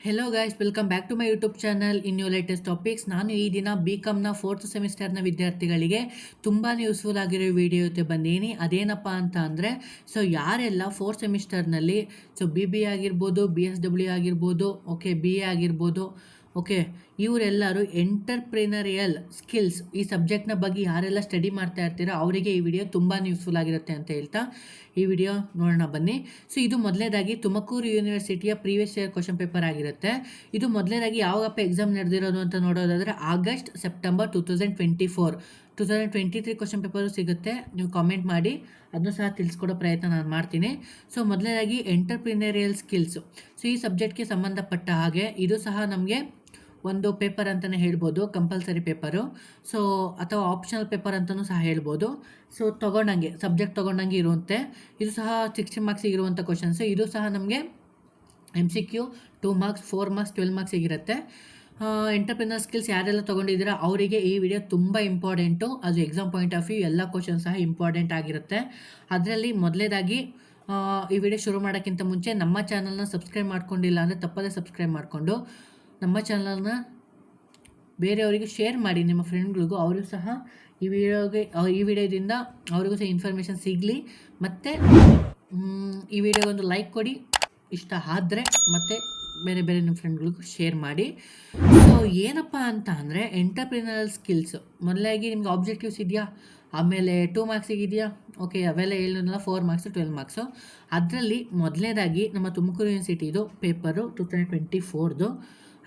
Hello guys, welcome back to my YouTube channel in new latest topics. ನಾನು ಈ ದಿನ BCom fourth ಸೆಮಿಸ್ಟರ್ನ ವಿದ್ಯಾರ್ಥಿಗಳಿಗೆ ತುಂಬಾ ಯೂಸ್ಫುಲ್ ಆಗಿರೋ ವಿಡಿಯೋ ಜೊತೆ ಬಂದೀನಿ. ಅದೇನಪ್ಪ ಅಂತ ಅಂದರೆ, ಯಾರೆಲ್ಲ ಫೋರ್ತ್ ಸೆಮಿಸ್ಟರ್ನಲ್ಲಿ BBA ಆಗಿರ್ಬೋದು, BSW ಆಗಿರ್ಬೋದು, BA ಆಗಿರ್ಬೋದು, ಇವರೆಲ್ಲರೂ ಎಂಟರ್ಪ್ರಿನರಿಯಲ್ ಸ್ಕಿಲ್ಸ್ ಈ ಸಬ್ಜೆಕ್ಟ್ನ ಬಗ್ಗೆ ಯಾರೆಲ್ಲ ಸ್ಟಡಿ ಮಾಡ್ತಾ ಇರ್ತೀರೋ ಅವರಿಗೆ ಈ ವಿಡಿಯೋ ತುಂಬಾ ಯೂಸ್ಫುಲ್ ಆಗಿರುತ್ತೆ ಅಂತ ಹೇಳ್ತಾ ಈ ವಿಡಿಯೋ ನೋಡೋಣ ಬನ್ನಿ. ಇದು ಮೊದಲನೇದಾಗಿ ತುಮಕೂರು ಯೂನಿವರ್ಸಿಟಿಯ ಪ್ರೀವಿಯಸ್ ಇಯರ್ ಕ್ವಶನ್ ಪೇಪರ್ ಆಗಿರುತ್ತೆ. ಇದು ಮೊದಲನೇದಾಗಿ ಯಾವಾಗಪ್ಪ ಎಕ್ಸಾಮ್ ನಡೆದಿರೋದು ಅಂತ ನೋಡೋದಾದರೆ ಆಗಸ್ಟ್ ಸೆಪ್ಟೆಂಬರ್ 2023 ಕ್ವಶನ್ ಪೇಪರು ಸಿಗುತ್ತೆ. ನೀವು ಕಾಮೆಂಟ್ ಮಾಡಿ, ಅದನ್ನು ಸಹ ತಿಳಿಸ್ಕೊಡೋ ಪ್ರಯತ್ನ ನಾನು ಮಾಡ್ತೀನಿ. ಮೊದಲನೇದಾಗಿ ಎಂಟರ್ಪ್ರಿನರಿಯಲ್ ಸ್ಕಿಲ್ಸು. ಈ ಸಬ್ಜೆಕ್ಟ್ಗೆ ಸಂಬಂಧಪಟ್ಟ ಹಾಗೆ ಇದು ಸಹ ನಮಗೆ ಒಂದು ಪೇಪರ್ ಅಂತಲೇ ಹೇಳ್ಬೋದು, ಕಂಪಲ್ಸರಿ ಪೇಪರು. ಅಥವಾ ಆಪ್ಷನಲ್ ಪೇಪರ್ ಅಂತಲೂ ಸಹ ಹೇಳ್ಬೋದು. ತೊಗೊಂಡಂಗೆ ಸಬ್ಜೆಕ್ಟ್ ತೊಗೊಂಡಂಗೆ ಇರುವಂತೆ ಇದು ಸಹ 60 ಮಾರ್ಕ್ಸಿಗೆ ಇರುವಂಥ ಕ್ವಶನ್ಸು. ಇದು ಸಹ ನಮಗೆ MCQ 2 ಮಾರ್ಕ್ಸ್, 4 ಮಾರ್ಕ್ಸ್, 12 ಮಾರ್ಕ್ಸಿಗಿರುತ್ತೆ. ಎಂಟರ್ಪ್ರಿನರ್ ಸ್ಕಿಲ್ಸ್ ಯಾರೆಲ್ಲ ತೊಗೊಂಡಿದ್ದೀರಾ ಅವರಿಗೆ ಈ ವಿಡಿಯೋ ತುಂಬ ಇಂಪಾರ್ಟೆಂಟು. ಅದು ಎಕ್ಸಾಮ್ ಪಾಯಿಂಟ್ ಆಫ್ ವ್ಯೂ ಎಲ್ಲ ಕ್ವಶನ್ ಸಹ ಇಂಪಾರ್ಟೆಂಟ್ ಆಗಿರುತ್ತೆ. ಅದರಲ್ಲಿ ಮೊದಲೇದಾಗಿ ಈ ವಿಡಿಯೋ ಶುರು ಮಾಡೋಕ್ಕಿಂತ ಮುಂಚೆ ನಮ್ಮ ಚಾನಲ್ನ ಸಬ್ಸ್ಕ್ರೈಬ್ ಮಾಡ್ಕೊಂಡಿಲ್ಲ ಅಂದರೆ ತಪ್ಪದೇ ಸಬ್ಸ್ಕ್ರೈಬ್ ಮಾಡಿಕೊಂಡು ನಮ್ಮ ಚಾನಲ್ನ ಬೇರೆಯವರಿಗೆ ಶೇರ್ ಮಾಡಿ, ನಿಮ್ಮ ಫ್ರೆಂಡ್ಗಳಿಗೂ. ಅವರಿಗೂ ಸಹ ಈ ವಿಡಿಯೋದಿಂದ ಅವರಿಗೂ ಸಹ ಇನ್ಫಾರ್ಮೇಷನ್ ಸಿಗಲಿ. ಮತ್ತು ಈ ವಿಡಿಯೋಗೊಂದು ಲೈಕ್ ಕೊಡಿ ಇಷ್ಟ ಆದರೆ, ಮತ್ತು ಬೇರೆ ಬೇರೆ ನಿಮ್ಮ ಫ್ರೆಂಡ್ಗಳಿಗೂ ಶೇರ್ ಮಾಡಿ. ಏನಪ್ಪ ಅಂತ ಅಂದರೆ ಎಂಟರ್ಪ್ರಿನರಲ್ ಸ್ಕಿಲ್ಸ್ ಮೊದಲಾಗಿ ನಿಮ್ಗೆ ಆಬ್ಜೆಕ್ಟಿವ್ಸ್ ಇದೆಯಾ, ಆಮೇಲೆ 2 ಮಾರ್ಕ್ಸಿಗೆ ಇದೆಯಾ, ಅವೆಲ್ಲ ಹೇಳಿದ್ನಲ್ಲ, 4 ಮಾರ್ಕ್ಸು, 12 ಮಾರ್ಕ್ಸು. ಅದರಲ್ಲಿ ಮೊದಲನೇದಾಗಿ ನಮ್ಮ ತುಮಕೂರು ಯೂನಿವರ್ಸಿಟಿದು ಪೇಪರು 2024ದು.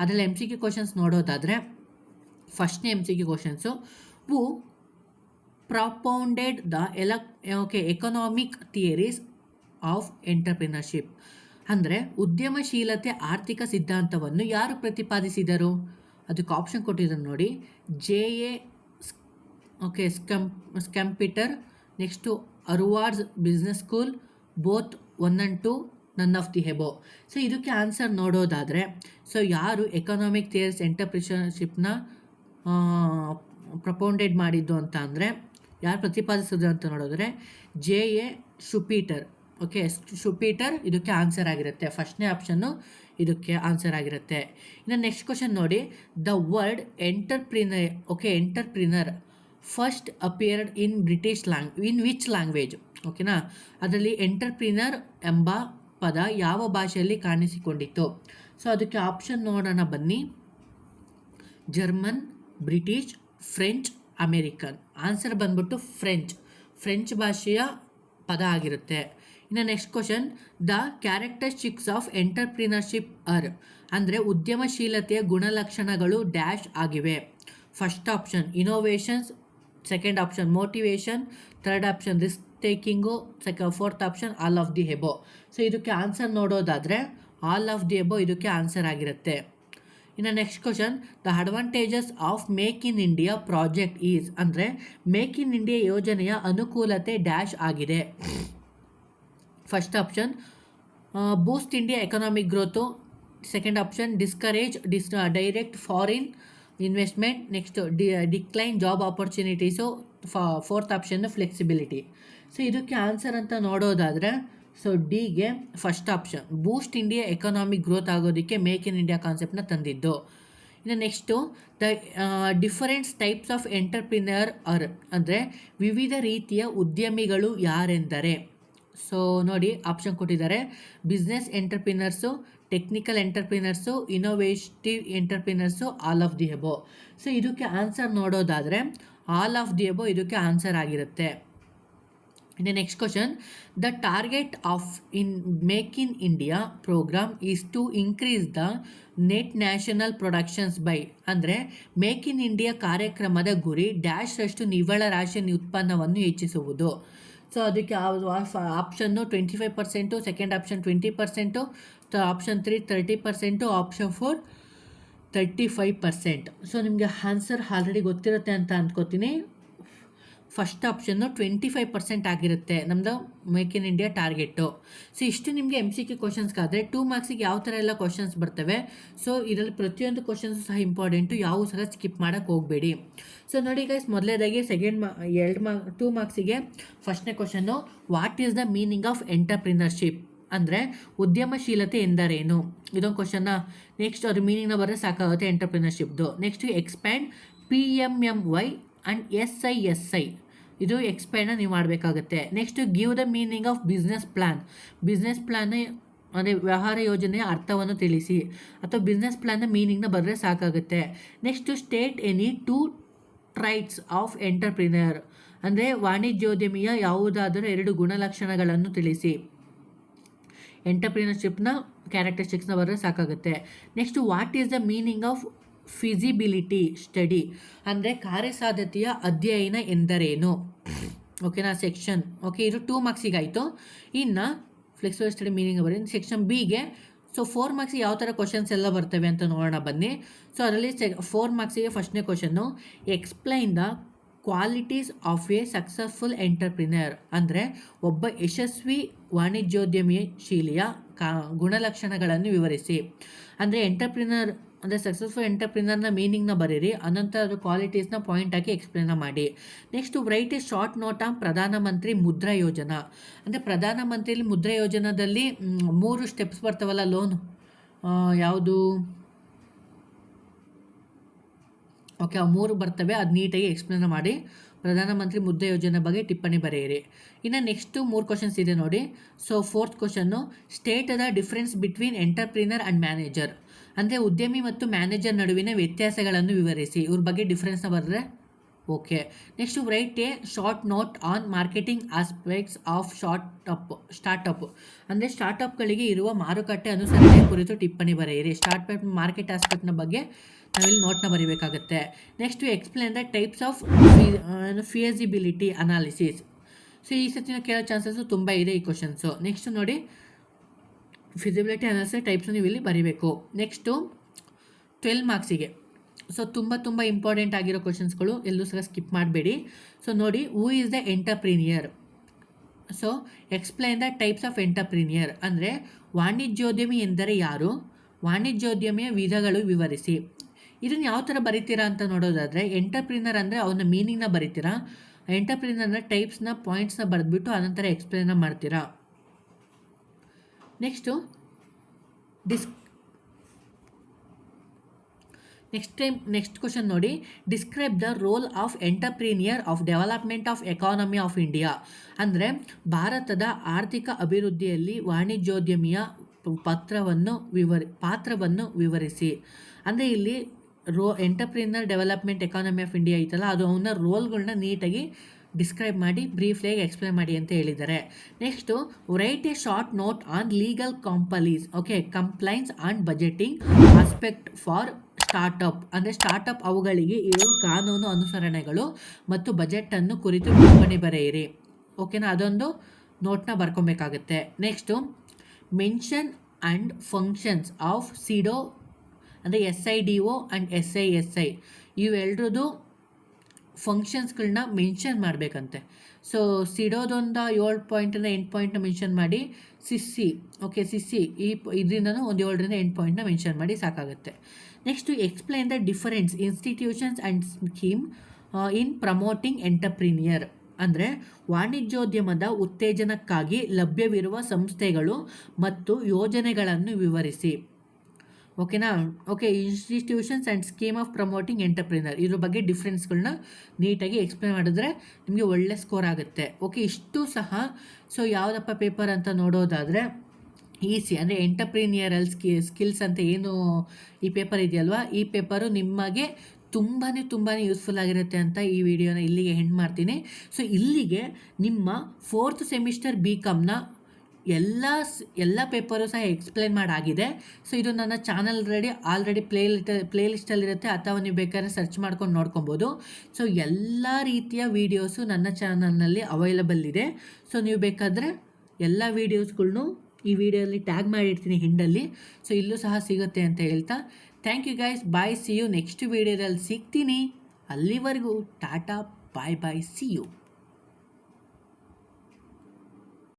ಅದರಲ್ಲಿ MCQ ಕ್ವಶನ್ಸ್ ನೋಡೋದಾದರೆ, ಫಸ್ಟ್ನೇ MCQ questions, who propounded the economic theories of entrepreneurship. ಅಂದರೆ ಉದ್ಯಮಶೀಲತೆ ಆರ್ಥಿಕ ಸಿದ್ಧಾಂತವನ್ನು ಯಾರು ಪ್ರತಿಪಾದಿಸಿದರು? ಅದಕ್ಕೆ ಆಪ್ಷನ್ ಕೊಟ್ಟಿದ್ದಾರೆ ನೋಡಿ. JA Schumpeter, next Harvard's business school, both 1 and 2, none of the ಹೆಬೋ. ಇದಕ್ಕೆ ಆನ್ಸರ್ ನೋಡೋದಾದರೆ, ಯಾರು ಎಕನಾಮಿಕ್ ಥಿಯರೀಸ್ ಎಂಟರ್ಪ್ರಿನರ್ಶಿಪ್ನ ಪ್ರಪೌಂಡೆಡ್ ಮಾಡಿದ್ದು ಅಂತ ಅಂದರೆ, ಯಾರು ಪ್ರತಿಪಾದಿಸಿದ್ರು ಅಂತ ನೋಡಿದ್ರೆ JA ಶುಪೀಟರ್. ಶುಪೀಟರ್ ಇದಕ್ಕೆ ಆನ್ಸರ್ ಆಗಿರುತ್ತೆ. ಫಸ್ಟ್ನೇ ಆಪ್ಷನ್ನು ಇದಕ್ಕೆ ಆನ್ಸರ್ ಆಗಿರುತ್ತೆ. ಇನ್ನು ನೆಕ್ಸ್ಟ್ ಕ್ವಶನ್ ನೋಡಿ. The word entrepreneur first appeared in in which language? ಅದರಲ್ಲಿ ಎಂಟರ್ಪ್ರಿನರ್ ಎಂಬ ಪದ ಯಾವ ಭಾಷೆಯಲ್ಲಿ ಕಾಣಿಸಿಕೊಂಡಿತ್ತು? ಅದಕ್ಕೆ ಆಪ್ಷನ್ ನೋಡೋಣ ಬನ್ನಿ. German, British, French, American. Answer ಬಂದ್ಬಿಟ್ಟು ಫ್ರೆಂಚ್ ಭಾಷೆಯ ಪದ ಆಗಿರುತ್ತೆ. ಇನ್ನು next question. The characteristics of entrepreneurship ಅಂದರೆ ಉದ್ಯಮಶೀಲತೆಯ ಗುಣಲಕ್ಷಣಗಳು ಡ್ಯಾಶ್ ಆಗಿವೆ. First option innovations, second option motivation, third option risk taking, fourth option all of the above. ಇದಕ್ಕೆ ಆನ್ಸರ್ ನೋಡೋದಾದರೆ ಆಲ್ ಆಫ್ ದಿ ಎಬೋ ಇದಕ್ಕೆ ಆನ್ಸರ್ ಆಗಿರುತ್ತೆ. ಇನ್ನು next question. The advantages of make in India project is ಅಂದರೆ make in India ಯೋಜನೆಯ ಅನುಕೂಲತೆ dash ಆಗಿದೆ. First option boost India economic growth, second option discourage direct foreign investment, next decline job opportunities, fourth option flexibility. ಇದಕ್ಕೆ answer ಅಂತ ನೋಡೋದಾದರೆ ಡಿಗೆ first option boost India economic growth ಆಗೋದಕ್ಕೆ make in India ಕಾನ್ಸೆಪ್ಟ್ನ ತಂದಿದ್ದು. ಇನ್ನು next the differents types of entrepreneur ಅಂದರೆ ವಿವಿಧ ರೀತಿಯ ಉದ್ಯಮಿಗಳು ಯಾರೆಂದರೆ, ನೋಡಿ ಆಪ್ಷನ್ ಕೊಟ್ಟಿದ್ದಾರೆ. Business entrepreneurs, technical entrepreneurs, innovative entrepreneurs, all of the above. ಇದಕ್ಕೆ ಆನ್ಸರ್ ನೋಡೋದಾದರೆ ಆಲ್ ಆಫ್ ದಿ ಎಬೋ ಇದಕ್ಕೆ ಆನ್ಸರ್ ಆಗಿರುತ್ತೆ. ಇನ್ನು next question. The target of make in India programme is to increase the net national productions by ಅಂದರೆ make in India ಕಾರ್ಯಕ್ರಮದ ಗುರಿ dash ರಷ್ಟು ನಿವ್ವಳ ರಾಷ್ಟ್ರೀಯ ಉತ್ಪನ್ನವನ್ನು ಹೆಚ್ಚಿಸುವುದು. ಅದಕ್ಕೆ option 25%, second option 20%, option 3 30%, option 4 35%. ನಿಮಗೆ ಆನ್ಸರ್ ಆಲ್ರೆಡಿ ಗೊತ್ತಿರುತ್ತೆ ಅಂತ ಅಂದ್ಕೋತೀನಿ. ಫಸ್ಟ್ ಆಪ್ಷನ್ನು 25% ಆಗಿರುತ್ತೆ ನಮ್ಮದು ಮೇಕ್ ಇನ್ ಇಂಡಿಯಾ ಟಾರ್ಗೆಟು. ಇಷ್ಟು ನಿಮಗೆ MCQ ಕ್ವಶನ್ಸ್ಗಾದರೆ 2 ಮಾರ್ಕ್ಸಿಗೆ ಯಾವ ಥರ ಎಲ್ಲ ಕ್ವಶನ್ಸ್ ಬರ್ತವೆ. ಇದರಲ್ಲಿ ಪ್ರತಿಯೊಂದು ಕ್ವಶನ್ಸು ಸಹ ಇಂಪಾರ್ಟೆಂಟು, ಯಾವ ಸಹ ಸ್ಕಿಪ್ ಮಾಡೋಕ್ಕೆ ಹೋಗಬೇಡಿ. ನೋಡಿ ಗೈಸ್, ಮೊದಲೇದಾಗಿ 2 ಮಾರ್ಕ್ಸಿಗೆ ಫಸ್ಟ್ನೇ question, what is the meaning of entrepreneurship ಅಂದರೆ ಉದ್ಯಮಶೀಲತೆ ಎಂದರೇನು? ಇದೊಂದು ಕ್ವಶನ್ನ. ನೆಕ್ಸ್ಟ್ ಅದ್ರ ಮೀನಿಂಗ್ನ ಬರೋದು ಸಾಕಾಗುತ್ತೆ ಎಂಟರ್ಪ್ರಿನರ್ಶಿಪ್ದು. Next expand PMMY and SI ಇದು ಎಕ್ಸ್ಪ್ಯಾಂಡ್ ನೀವು ಮಾಡಬೇಕಾಗುತ್ತೆ. Next give the meaning of business plan. Business plan ಅಂದರೆ ವ್ಯವಹಾರ ಯೋಜನೆಯ ಅರ್ಥವನ್ನು ತಿಳಿಸಿ, ಅಥವಾ ಬಿಸ್ನೆಸ್ ಪ್ಲ್ಯಾನ್ನ ಮೀನಿಂಗ್ನ ಬರೆದ್ರೆ ಸಾಕಾಗುತ್ತೆ. Next state any 2 traits of entrepreneur. ಅಂದರೆ ವಾಣಿಜ್ಯೋದ್ಯಮಿಯ ಯಾವುದಾದರೂ 2 ಗುಣಲಕ್ಷಣಗಳನ್ನು ತಿಳಿಸಿ. ಎಂಟರ್ಪ್ರಿನರ್ಶಿಪ್ನ ಕ್ಯಾರೆಕ್ಟರಿಸ್ಟಿಕ್ಸ್ನ ಬರೆದ್ರೆ ಸಾಕಾಗುತ್ತೆ. Next what is the meaning of feasibility study. ಅಂದರೆ ಕಾರ್ಯಸಾಧ್ಯತೆಯ ಅಧ್ಯಯನ ಎಂದರೇನು? ಓಕೆನಾ, ಸೆಕ್ಷನ್. ಓಕೆ, ಇದು 2 ಮಾರ್ಕ್ಸಿಗೆ ಆಯಿತು. ಇನ್ನು ಫ್ಲೆಕ್ಸಿಬಲ್ ಸ್ಟಡಿ ಮೀನಿಂಗ್ ಬರೀ ಸೆಕ್ಷನ್ ಬಿಗೆ. ಸೊ 4 ಮಾರ್ಕ್ಸಿಗೆ ಯಾವ ಥರ ಕ್ವಶನ್ಸ್ ಎಲ್ಲ ಬರ್ತವೆ ಅಂತ ನೋಡೋಣ ಬನ್ನಿ. ಸೊ ಅದರಲ್ಲಿ 4 ಮಾರ್ಕ್ಸಿಗೆ ಫಸ್ಟ್ನೇ question, explain the qualities of A successful entrepreneur. ಅಂದರೆ ಒಬ್ಬ ಯಶಸ್ವಿ ವಾಣಿಜ್ಯೋದ್ಯಮಶೀಲಿಯ ಗುಣಲಕ್ಷಣಗಳನ್ನು ವಿವರಿಸಿ. ಅಂದರೆ ಎಂಟರ್ಪ್ರಿನರ್ ಅಂದರೆ ಸಕ್ಸಸ್ಫುಲ್ ಎಂಟರ್ಪ್ರಿನರ್ನ ಮೀನಿಂಗ್ನ ಬರೀರಿ, ಅನಂತರ ಅದು ಕ್ವಾಲಿಟೀಸ್ನ ಪಾಯಿಂಟ್ ಹಾಕಿ ಎಕ್ಸ್ಪ್ಲೇನ ಮಾಡಿ. Next right A short note on ಪ್ರಧಾನಮಂತ್ರಿ ಮುದ್ರಾ ಯೋಜನಾ. ಅಂದರೆ ಪ್ರಧಾನಮಂತ್ರಿ ಮುದ್ರಾ ಯೋಜನಾದಲ್ಲಿ 3 ಸ್ಟೆಪ್ಸ್ ಬರ್ತಾವಲ್ಲ ಲೋನ್, ಯಾವುದು? ಓಕೆ, ಆ 3 ಬರ್ತವೆ, ಅದು ನೀಟಾಗಿ ಎಕ್ಸ್ಪ್ಲೇನ್ ಮಾಡಿ. ಪ್ರಧಾನಮಂತ್ರಿ ಮುದ್ರಾ ಯೋಜನೆ ಬಗ್ಗೆ ಟಿಪ್ಪಣಿ ಬರೆಯಿರಿ. ಇನ್ನು ನೆಕ್ಸ್ಟು 3 ಕ್ವಶನ್ಸ್ ಇದೆ ನೋಡಿ. So 4th question, state the difference between entrepreneur and manager. ಅಂದರೆ ಉದ್ಯಮಿ ಮತ್ತು ಮ್ಯಾನೇಜರ್ ನಡುವಿನ ವ್ಯತ್ಯಾಸಗಳನ್ನು ವಿವರಿಸಿ. ಇವ್ರ ಬಗ್ಗೆ ಡಿಫ್ರೆನ್ಸ್ನ ಬರೆದ್ರೆ okay. Next right A short note on marketing aspects of startup. ಅಂದರೆ ಸ್ಟಾರ್ಟಪ್ಗಳಿಗೆ ಇರುವ ಮಾರುಕಟ್ಟೆ ಅನುಸರಣೆ ಕುರಿತು ಟಿಪ್ಪಣಿ ಬರೆಯಿರಿ. ಸ್ಟಾರ್ಟಪ್ ಮಾರ್ಕೆಟ್ ಆಸ್ಪೆಕ್ಟ್ನ ಬಗ್ಗೆ ನಾವಿಲ್ಲಿ ನೋಟ್ನ ಬರೀಬೇಕಾಗುತ್ತೆ. Next explain the types of feasibility analysis. So ಈ ಸತಿನ ಕೇಳೋ ಚಾನ್ಸಸ್ಸು ತುಂಬ ಇದೆ ಈ ಕ್ವಶನ್ಸು. ನೆಕ್ಸ್ಟ್ ನೋಡಿ, ಫಿಸಿಬಿಲಿಟಿ ಅನಾಲಿಸಿಸ್ ಟೈಪ್ಸ್ ನೀವು ಇಲ್ಲಿ ಬರೀಬೇಕು. ನೆಕ್ಸ್ಟು 12 ಮಾರ್ಕ್ಸಿಗೆ. ಸೊ ತುಂಬ ಇಂಪಾರ್ಟೆಂಟ್ ಆಗಿರೋ ಕ್ವಶನ್ಸ್ಗಳು, ಎಲ್ಲೂ ಸಹ ಸ್ಕಿಪ್ ಮಾಡಬೇಡಿ. ಸೊ ನೋಡಿ, who is the entrepreneur. So explain the types of entrepreneur. ಅಂದರೆ ವಾಣಿಜ್ಯೋದ್ಯಮಿ ಎಂದರೆ ಯಾರು, ವಾಣಿಜ್ಯೋದ್ಯಮಿಯ ವಿಧಗಳು ವಿವರಿಸಿ. ಇದನ್ನು ಯಾವ ಥರ ಬರೀತೀರಾ ಅಂತ ನೋಡೋದಾದರೆ, ಎಂಟರ್ಪ್ರಿನರ್ ಅಂದರೆ ಅವನ ಮೀನಿಂಗ್ನ ಬರೀತೀರಾ, ಎಂಟರ್ಪ್ರಿನರ್ನ ಟೈಪ್ಸ್ನ ಪಾಯಿಂಟ್ಸ್ನ ಬರೆದ್ಬಿಟ್ಟು ಅನಂತರ ಎಕ್ಸ್ಪ್ಲೇನ ಮಾಡ್ತೀರಾ. ನೆಕ್ಸ್ಟು ನೆಕ್ಸ್ಟ್ ಕ್ವಶನ್ ನೋಡಿ, describe the role of entrepreneur of development of economy of India. ಅಂದರೆ ಭಾರತದ ಆರ್ಥಿಕ ಅಭಿವೃದ್ಧಿಯಲ್ಲಿ ವಾಣಿಜ್ಯೋದ್ಯಮಿಯ ಪಾತ್ರವನ್ನು ವಿವರಿಸಿ. ಅಂದರೆ ಇಲ್ಲಿ entrepreneur development economy of India ಐತಲ್ಲ, ಅದು ಅವನ ರೋಲ್ಗಳನ್ನ ನೀಟಾಗಿ ಡಿಸ್ಕ್ರೈಬ್ ಮಾಡಿ ಬ್ರೀಫ್ಲಾಗಿ ಎಕ್ಸ್ಪ್ಲೇನ್ ಮಾಡಿ ಅಂತ ಹೇಳಿದ್ದಾರೆ. Next right A short note on legal compliance and budgeting aspect for startup. ಅಂದರೆ ಸ್ಟಾರ್ಟಪ್ ಅವುಗಳಿಗೆ ಇರುವ ಕಾನೂನು ಅನುಸರಣೆಗಳು ಮತ್ತು ಬಜೆಟನ್ನು ಕುರಿತು ಟಿಪ್ಪಣಿ ಬರೆಯಿರಿ. ಓಕೆನಾ, ಅದೊಂದು ನೋಟ್ನ ಬರ್ಕೊಬೇಕಾಗುತ್ತೆ. Next mention and functions of SIDO. ಅಂದರೆ SIDO ಆ್ಯಂಡ್ SISI ಇವೆರಡರದು ಫಂಕ್ಷನ್ಸ್ಗಳನ್ನ ಮೆನ್ಷನ್ ಮಾಡಬೇಕಂತೆ. ಸೊ ಸಿಡೋದೊಂದು 7 ಪಾಯಿಂಟನ್ನ 8 ಪಾಯಿಂಟ್ನ ಮೆನ್ಷನ್ ಮಾಡಿ, ಸಿಸ್ಸಿ ಇದರಿಂದನೂ ಒಂದು 7ರಿಂದ 8 ಪಾಯಿಂಟ್ನ ಮೆನ್ಷನ್ ಮಾಡಿ ಸಾಕಾಗುತ್ತೆ. Next explain the difference institutions and scheme in promoting entrepreneur. ಅಂದರೆ ವಾಣಿಜ್ಯೋದ್ಯಮದ ಉತ್ತೇಜನಕ್ಕಾಗಿ ಲಭ್ಯವಿರುವ ಸಂಸ್ಥೆಗಳು ಮತ್ತು ಯೋಜನೆಗಳನ್ನು ವಿವರಿಸಿ. ಓಕೆನಾ. Okay, institutions and scheme of promoting entrepreneur ಇದ್ರ ಬಗ್ಗೆ ಡಿಫ್ರೆನ್ಸ್ಗಳನ್ನ ನೀಟಾಗಿ ಎಕ್ಸ್ಪ್ಲೇನ್ ಮಾಡಿದ್ರೆ ನಿಮಗೆ ಒಳ್ಳೆ ಸ್ಕೋರ್ ಆಗುತ್ತೆ. ಓಕೆ, ಇಷ್ಟು ಸಹ. ಸೊ ಯಾವುದಪ್ಪ ಪೇಪರ್ ಅಂತ ನೋಡೋದಾದರೆ ಈಸಿ, ಅಂದರೆ ಎಂಟರ್ಪ್ರಿನಿಯರಲ್ ಸ್ಕಿಲ್ಸ್ ಅಂತ ಏನು ಈ ಪೇಪರ್ ಇದೆಯಲ್ವಾ, ಈ ಪೇಪರು ನಿಮಗೆ ತುಂಬಾ ಯೂಸ್ಫುಲ್ ಆಗಿರುತ್ತೆ ಅಂತ ಈ ವಿಡಿಯೋನ ಇಲ್ಲಿಗೆ ಎಂಡ್ ಮಾಡ್ತೀನಿ. ಸೊ ಇಲ್ಲಿಗೆ ನಿಮ್ಮ 4th ಸೆಮಿಸ್ಟರ್ BComನ ಎಲ್ಲ ಪೇಪರು ಸಹ ಎಕ್ಸ್ಪ್ಲೇನ್ ಮಾಡಾಗಿದೆ. ಸೊ ಇದು ನನ್ನ ಚಾನಲ್ ಆಲ್ರೆಡಿ ಪ್ಲೇ ಲಿಸ್ಟಲ್ಲಿರುತ್ತೆ, ಅಥವಾ ನೀವು ಬೇಕಾದ್ರೆ ಸರ್ಚ್ ಮಾಡ್ಕೊಂಡು ನೋಡ್ಕೊಬೋದು. ಸೊ ಎಲ್ಲ ರೀತಿಯ ವೀಡಿಯೋಸು ನನ್ನ ಚಾನಲ್ನಲ್ಲಿ ಅವೈಲಬಲ್ ಇದೆ. ಸೊ ನೀವು ಬೇಕಾದರೆ ಎಲ್ಲ ವೀಡಿಯೋಸ್ಗಳ್ನು ಈ ವಿಡಿಯೋಲಿ ಟ್ಯಾಗ್ ಮಾಡಿರ್ತೀನಿ ಹಿಂಡಲ್ಲಿ. ಸೊ ಇಲ್ಲೂ ಸಹ ಸಿಗುತ್ತೆ ಅಂತ ಹೇಳ್ತಾ, thank you guys, bye, see you. Next ವೀಡಿಯೋದಲ್ಲಿ ಸಿಗ್ತೀನಿ. ಅಲ್ಲಿವರೆಗೂ ಟಾಟಾ, ಬಾಯ್, ಸಿ ಯು.